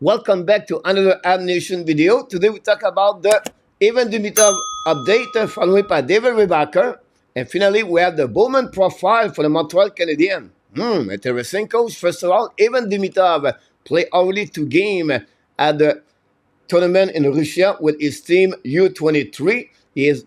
Welcome back to another Ab Nation video. Today we talk about the Evan Demidov update followed by David Reinbacher. And finally, we have the Bowman Profile for the Montreal Canadiens. Interesting, coach. First of all, Evan Demidov played already 2 games at the tournament in Russia with his team U23. He is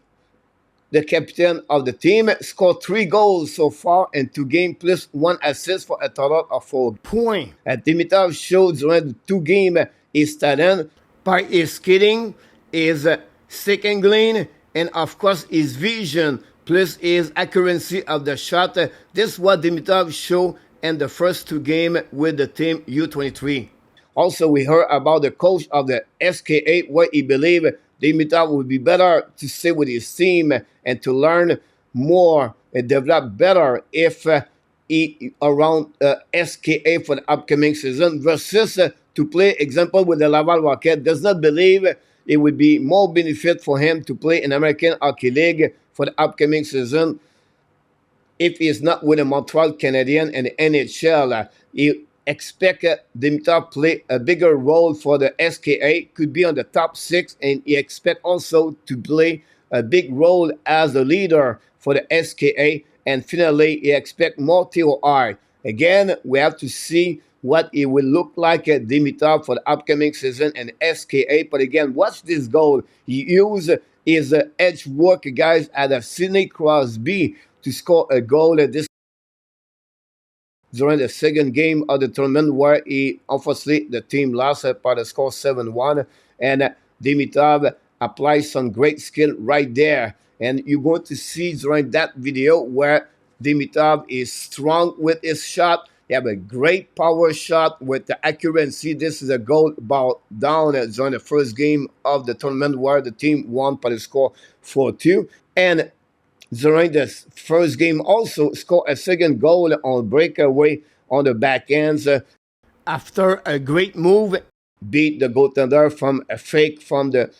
the captain of the team, scored 3 goals so far in 2 games, plus 1 assist for a total of 4 points. Demidov showed during the 2 games his talent by his skating, his stick angling, and of course his vision, plus his accuracy of the shot. This is what Demidov showed in the first 2 games with the team U23. Also, we heard about the coach of the SKA, where he believed Demidov would be better to stay with his team and to learn more and develop better if he around SKA for the upcoming season versus to play, example, with the Laval Rocket. Does not believe it would be more benefit for him to play in American Hockey League for the upcoming season if he is not with the Montreal Canadiens and the NHL. He expect Demidov play a bigger role for the SKA, could be on the top 6, and he expect also to play a big role as a leader for the SKA. And finally, he expect more TOI. Again, we have to see what it will look like at Demidov for the upcoming season and SKA. But again, watch this goal. He used his edge work, guys, at a Sidney Crosby to score a goal. This during the second game of the tournament, where obviously the team lost by the score 7-1, and Demidov applied some great skill right there. And you're going to see during that video where Demidov is strong with his shot. He have a great power shot with the accuracy. This is a goal about down during the first game of the tournament, where the team won by the score 4-2. And during the first game also scored a second goal on breakaway on the back ends after a great move, beat the goaltender from a fake from the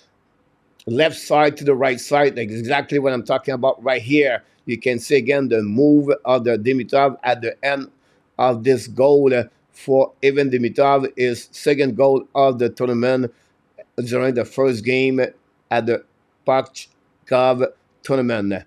left side to the right side. That's exactly what I'm talking about right here. You can see again the move of the Demidov at the end of this goal for Evan Demidov, is second goal of the tournament during the first game at the Parkov tournament.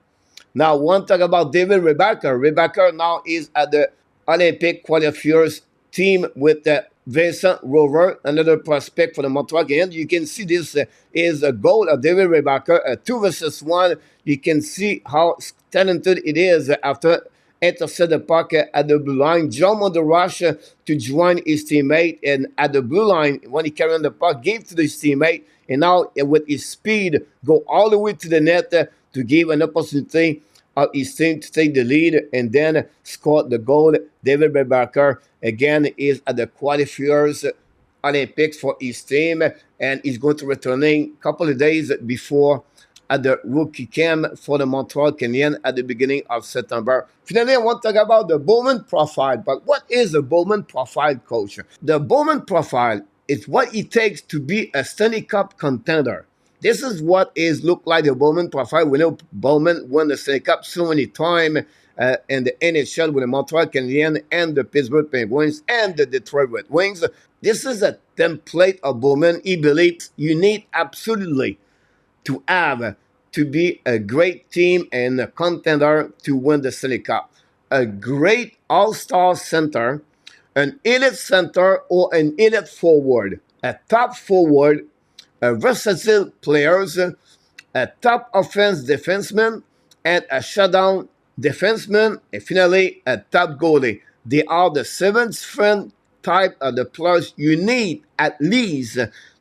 Now, one talk about David Reinbacher. Reinbacher now is at the Olympic qualifiers team with the Vincent Rover, another prospect for the Montreal Canadiens. You can see this is a goal of David Reinbacher, 2 versus 1. You can see how talented it is after intercept the puck at the blue line, jump on the rush to join his teammate, and at the blue line, when he carried on the puck, gave to his teammate, and now with his speed, go all the way to the net to give an opportunity of his team to take the lead and then score the goal. David Reinbacher, again, is at the qualifiers Olympics for his team, and he's going to returning a couple of days before at the rookie camp for the Montreal Canadiens at the beginning of September. Finally, I want to talk about the Bowman Profile. But what is the Bowman Profile, coach? The Bowman Profile is what it takes to be a Stanley Cup contender. This is what is look like the Bowman Profile. We know Bowman won the Stanley Cup so many times in the NHL with the Montreal Canadiens and the Pittsburgh Penguins and the Detroit Red Wings. This is a template of Bowman. He believes you need absolutely to have to be a great team and a contender to win the Stanley Cup. A great all-star center, an elite center, or an elite forward, a top forward, a versatile players, a top offense defenseman, and a shutdown defenseman, and finally a top goalie. They are the 7 different type of the players you need at least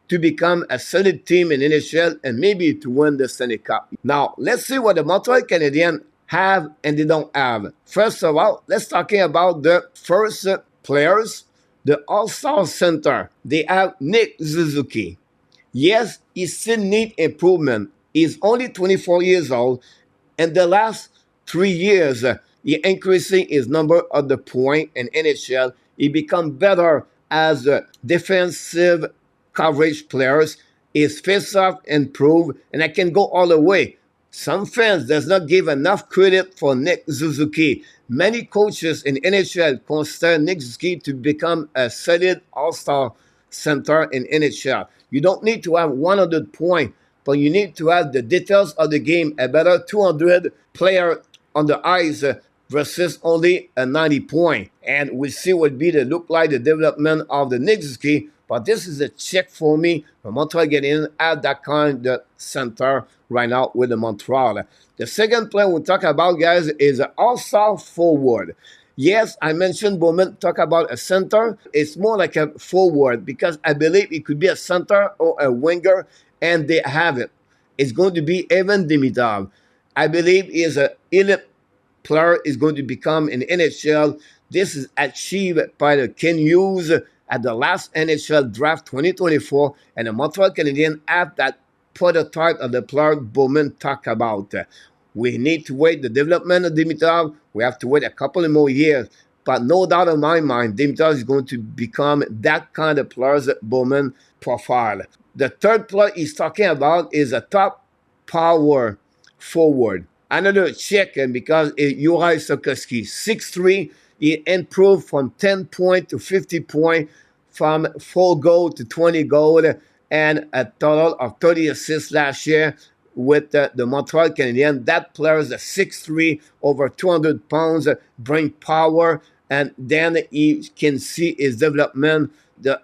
to become a solid team in NHL and maybe to win the Stanley Cup. Now, let's see what the Montreal Canadiens have and they don't have. First of all, let's talking about the first players, the All-Star Center. They have Nick Suzuki. Yes, he still needs improvement. He's only 24 years old. In the last 3 years, he increasing his number of the point in NHL. He become better as a defensive coverage players. His face-off improved, and I can go all the way. Some fans does not give enough credit for Nick Suzuki. Many coaches in NHL consider Nick Suzuki to become a solid all-star center in NHL. You don't need to have 100 points, but you need to have the details of the game, a better 200 player on the ice versus only a 90 point. And we'll see what be the look like the development of the Nixky. But this is a check for me. The Montreal Canadiens at that kind of center right now with the Montreal. The second player we'll talk about, guys, is an all-star forward. Yes, I mentioned Bowman talk about a center. It's more like a forward because I believe it could be a center or a winger, and they have it. It's going to be Evan Demidov. I believe he is an elite player, is going to become in NHL. This is achieved by the Canadiens at the last NHL draft 2024, and the Montreal Canadiens have that prototype of the player Bowman talk about. We need to wait the development of Demidov. We have to wait a couple of more years. But no doubt in my mind, Demidov is going to become that kind of player Bowman profile. The third player he's talking about is a top power forward. Another check, and because Juraj Sikorsky, 6'3", he improved from 10 points to 50 points, from 4 goals to 20 goals, and a total of 30 assists last year with the Montreal Canadiens. That player is a 6'3", over 200 pounds, bring power, and then he can see his development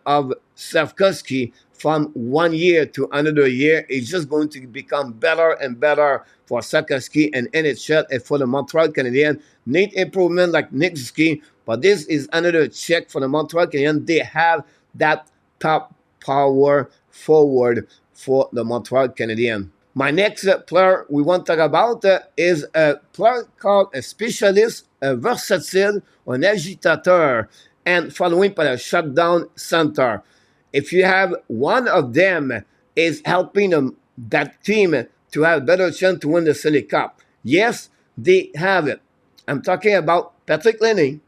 of Slavkovsky from 1 year to another year. It's just going to become better and better for Slavkovsky and NHL, and for the Montreal Canadiens. Need improvement like Nixky, but this is another check for the Montreal Canadiens. They have that top power forward for the Montreal Canadiens. My next player we want to talk about is a player called a specialist, a versatile, an agitateur, and following by a shutdown center. If you have one of them is helping that team to have a better chance to win the Stanley Cup. Yes, they have it. I'm talking about Patrick Laine,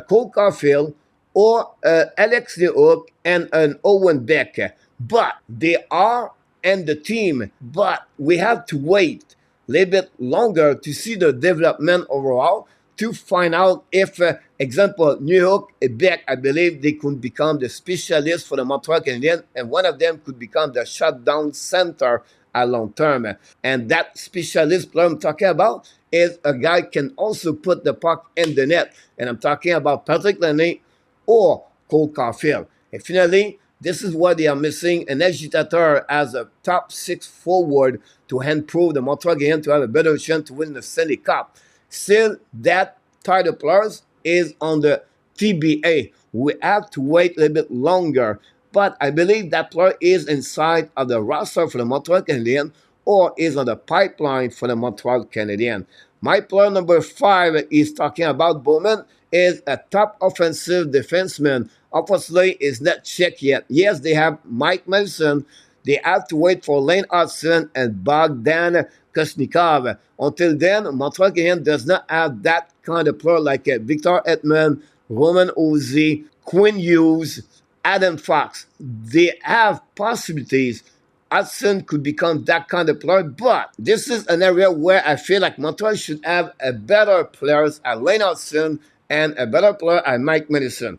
Cole Caulfield, or Alex Newhook and an Owen Beck. But they are and the team, but we have to wait a little bit longer to see the development overall to find out if, example, Newhook and Beck, I believe they could become the specialist for the Montreal Canadiens, and one of them could become the shutdown center at long term. And that specialist player I'm talking about is a guy can also put the puck in the net, and I'm talking about Patrick Laine or Cole Caulfield. And finally, this is what they are missing, an agitateur as a top 6 forward to improve the Montreal Canadiens to have a better chance to win the Stanley Cup. Still, that type of players is on the TBA. We have to wait a little bit longer, but I believe that player is inside of the roster for the Montreal Canadiens or is on the pipeline for the Montreal Canadiens. My player number 5 is talking about Bowman, is a top offensive defenseman. Obviously, is not checked yet. Yes, they have Mike Madison. They have to wait for Lane Hudson and Bogdan Koshnikov. Until then, Montreal Canadiens does not have that kind of player like Victor Hedman, Roman Ozzy, Quinn Hughes, Adam Fox. They have possibilities. Hudson could become that kind of player, but this is an area where I feel like Montreal should have a better players at Lane Hudson and a better player at Mike Madison.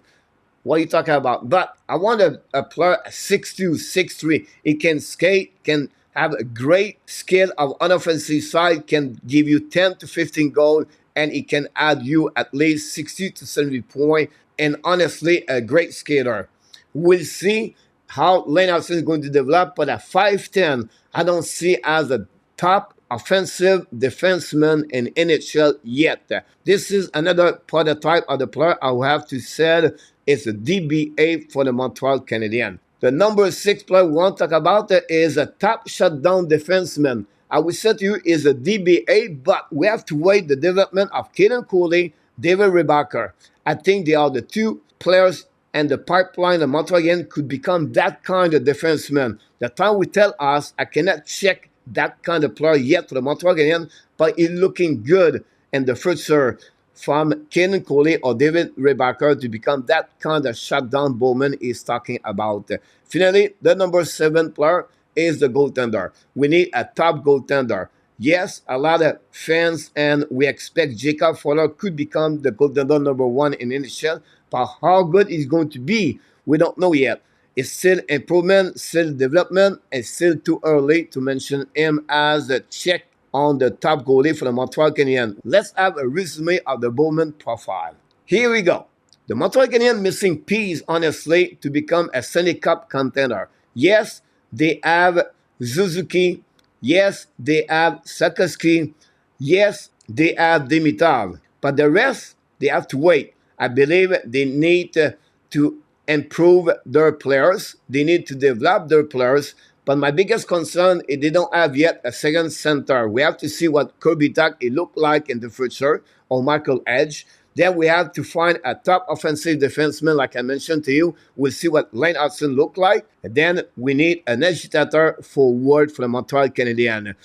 What are you talking about? But I want a player 6'2", 6'3". He can skate, can have a great skill of unoffensive side, can give you 10 to 15 goals, and he can add you at least 60 to 70 points. And honestly, a great skater. We'll see how Lane Hudson is going to develop, but at 5'10", I don't see as a top offensive defenseman in NHL yet. This is another prototype of the player I will have to say is a DBA for the Montreal Canadiens. The number 6 player we want to talk about is a top shutdown defenseman. I will say to you is a DBA, but we have to wait the development of Kaden Cooley, David Reinbacher. I think they are the 2 players and the pipeline of Montreal Canadiens could become that kind of defenseman. The time will tell us. I cannot check that kind of player yet for the Montreal Canadiens, but it's looking good in the future from Kaden Cooley or David Reinbacher to become that kind of shutdown Bowman is talking about. Finally, the number 7 player is the goaltender. We need a top goaltender. Yes, a lot of fans and we expect Jacob Fowler could become the goaltender number 1 in NHL, but how good he's going to be, we don't know yet. It's still improvement, still development, and still too early to mention him as a check on the top goalie for the Montreal Canadiens. Let's have a resume of the Bowman profile. Here we go. The Montreal Canadiens missing piece, honestly, to become a Stanley Cup contender. Yes, they have Suzuki. Yes, they have Sakaski. Yes, they have Demidov. But the rest, they have to wait. I believe they need to improve their players. They need to develop their players. But my biggest concern is they don't have yet a second center. We have to see what Kirby Tuck it look like in the future, or Michael Edge. Then we have to find a top offensive defenseman, like I mentioned to you. We'll see what Lane Hudson look like. And then we need an agitator forward for the Montreal Canadiens.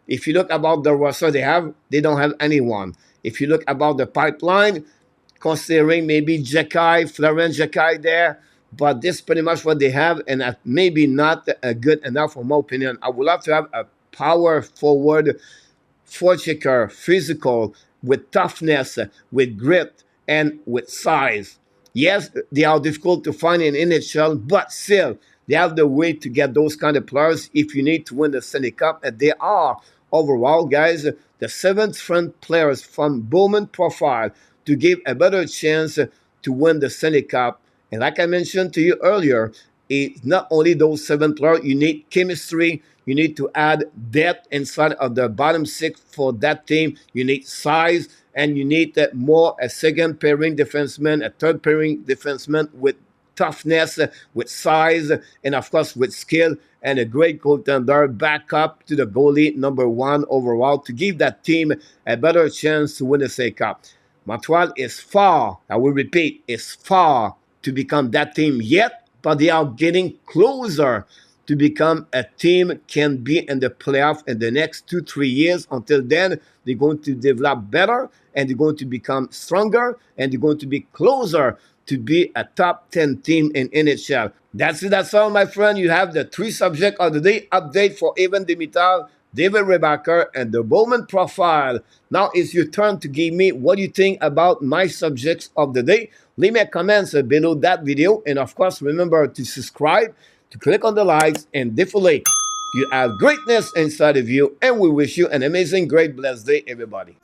If you look about the roster they don't have anyone. If you look about the pipeline, considering maybe Jekai, Florent Jekai there, but this is pretty much what they have, and maybe not good enough for my opinion. I would love to have a power forward, forechecker, physical, with toughness, with grit, and with size. Yes, they are difficult to find in NHL, but still, they have the way to get those kind of players if you need to win the Stanley Cup, and they are overall, guys, the seventh front players from Bowman Profile to give a better chance to win the Stanley Cup. And like I mentioned to you earlier, it's not only those seven players, you need chemistry, you need to add depth inside of the bottom six for that team, you need size, and you need more a second pairing defenseman, a third pairing defenseman with toughness, with size, and of course with skill, and a great goaltender back up to the goalie number one overall to give that team a better chance to win the Stanley Cup. Montreal is far, I will repeat, is far to become that team yet, but they are getting closer to become a team can be in the playoff in the next 2-3 years. Until then, they're going to develop better, and they're going to become stronger, and they're going to be closer to be a top 10 team in NHL. That's it. That's all, my friend. You have the three subject of the day update for Evan Demidov, David Reinbacher, and the Bowman Profile. Now it's your turn to give me what you think about my subjects of the day. Leave me a comment below that video. And of course, remember to subscribe, to click on the likes, and definitely you have greatness inside of you. And we wish you an amazing, great, blessed day, everybody.